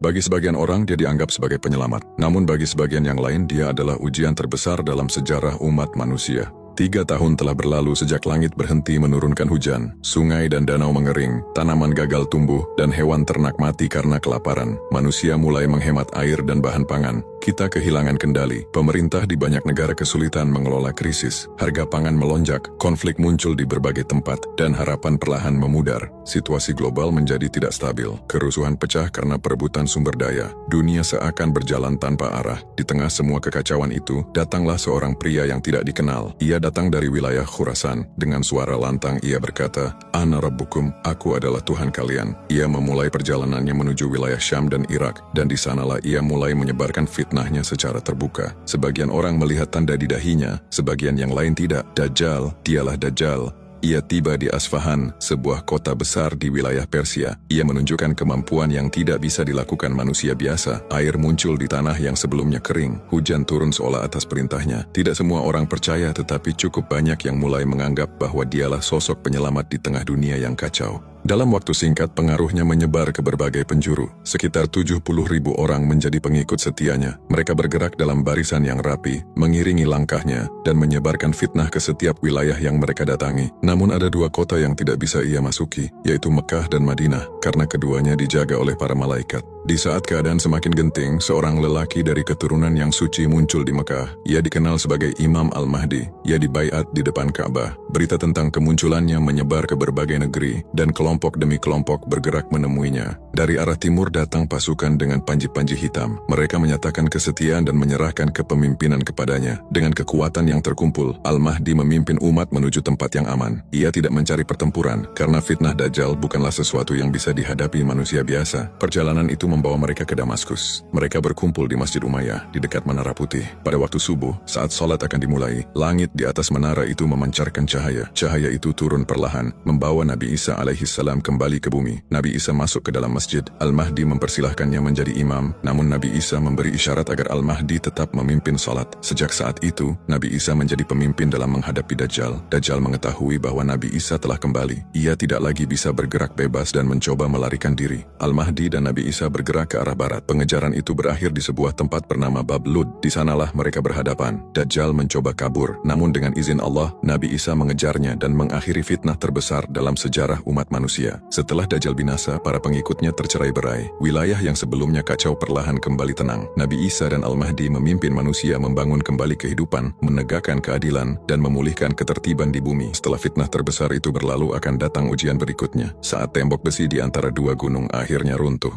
Bagi sebagian orang dia dianggap sebagai penyelamat. Namun bagi sebagian yang lain dia adalah ujian terbesar dalam sejarah umat manusia. 3 tahun telah berlalu sejak langit berhenti menurunkan hujan, sungai dan danau mengering, tanaman gagal tumbuh, dan hewan ternak mati karena kelaparan. Manusia mulai menghemat air dan bahan pangan. Kita kehilangan kendali. Pemerintah di banyak negara kesulitan mengelola krisis. Harga pangan melonjak, konflik muncul di berbagai tempat, dan harapan perlahan memudar. Situasi global menjadi tidak stabil. Kerusuhan pecah karena perebutan sumber daya. Dunia seakan berjalan tanpa arah. Di tengah semua kekacauan itu, datanglah seorang pria yang tidak dikenal. Ia datang dari wilayah Khurasan. Dengan suara lantang ia berkata, "Ana Rabbukum, aku adalah Tuhan kalian." Ia memulai perjalanannya menuju wilayah Syam dan Irak, dan di sanalah ia mulai menyebarkan fitnahnya secara terbuka. Sebagian orang melihat tanda di dahinya, sebagian yang lain tidak. Dajjal, dialah Dajjal. Ia tiba di Asfahan, sebuah kota besar di wilayah Persia. Ia menunjukkan kemampuan yang tidak bisa dilakukan manusia biasa. Air muncul di tanah yang sebelumnya kering. Hujan turun seolah atas perintahnya. Tidak semua orang percaya, tetapi cukup banyak yang mulai menganggap bahwa dialah sosok penyelamat di tengah dunia yang kacau. Dalam waktu singkat, pengaruhnya menyebar ke berbagai penjuru. Sekitar 70.000 orang menjadi pengikut setianya. Mereka bergerak dalam barisan yang rapi, mengiringi langkahnya, dan menyebarkan fitnah ke setiap wilayah yang mereka datangi. Namun ada 2 kota yang tidak bisa ia masuki, yaitu Mekah dan Madinah, karena keduanya dijaga oleh para malaikat. Di saat keadaan semakin genting, seorang lelaki dari keturunan yang suci muncul di Mekah. Ia dikenal sebagai Imam Al-Mahdi. Ia dibaiat di depan Ka'bah. Berita tentang kemunculannya menyebar ke berbagai negeri, dan kelompok demi kelompok bergerak menemuinya. Dari arah timur datang pasukan dengan panji-panji hitam. Mereka menyatakan kesetiaan dan menyerahkan kepemimpinan kepadanya. Dengan kekuatan yang terkumpul, Al-Mahdi memimpin umat menuju tempat yang aman. Ia tidak mencari pertempuran, karena fitnah Dajjal bukanlah sesuatu yang bisa dihadapi manusia biasa. Perjalanan itu membawa mereka ke Damaskus. Mereka berkumpul di Masjid Umayyah, di dekat Menara Putih. Pada waktu subuh, saat sholat akan dimulai, langit di atas menara itu memancarkan cahaya. Cahaya itu turun perlahan, membawa Nabi Isa alaihissalam kembali ke bumi. Nabi Isa masuk ke dalam masjid. Al-Mahdi mempersilahkannya menjadi imam, namun Nabi Isa memberi isyarat agar Al-Mahdi tetap memimpin sholat. Sejak saat itu, Nabi Isa menjadi pemimpin dalam menghadapi Dajjal. Dajjal mengetahui bahwa Nabi Isa telah kembali. Ia tidak lagi bisa bergerak bebas dan mencoba melarikan diri. Al-Mahdi dan Nabi Isa bergerak ke arah barat. Pengejaran itu berakhir di sebuah tempat bernama Bab Lud. Di sanalah mereka berhadapan. Dajjal mencoba kabur, namun dengan izin Allah, Nabi Isa mengejarnya dan mengakhiri fitnah terbesar dalam sejarah umat manusia. Setelah Dajjal binasa, para pengikutnya tercerai-berai. Wilayah yang sebelumnya kacau perlahan kembali tenang. Nabi Isa dan Al-Mahdi memimpin manusia membangun kembali kehidupan, menegakkan keadilan, dan memulihkan ketertiban di bumi. Setelah fitnah terbesar itu berlalu, akan datang ujian berikutnya. Saat tembok besi di antara 2 gunung akhirnya runtuh.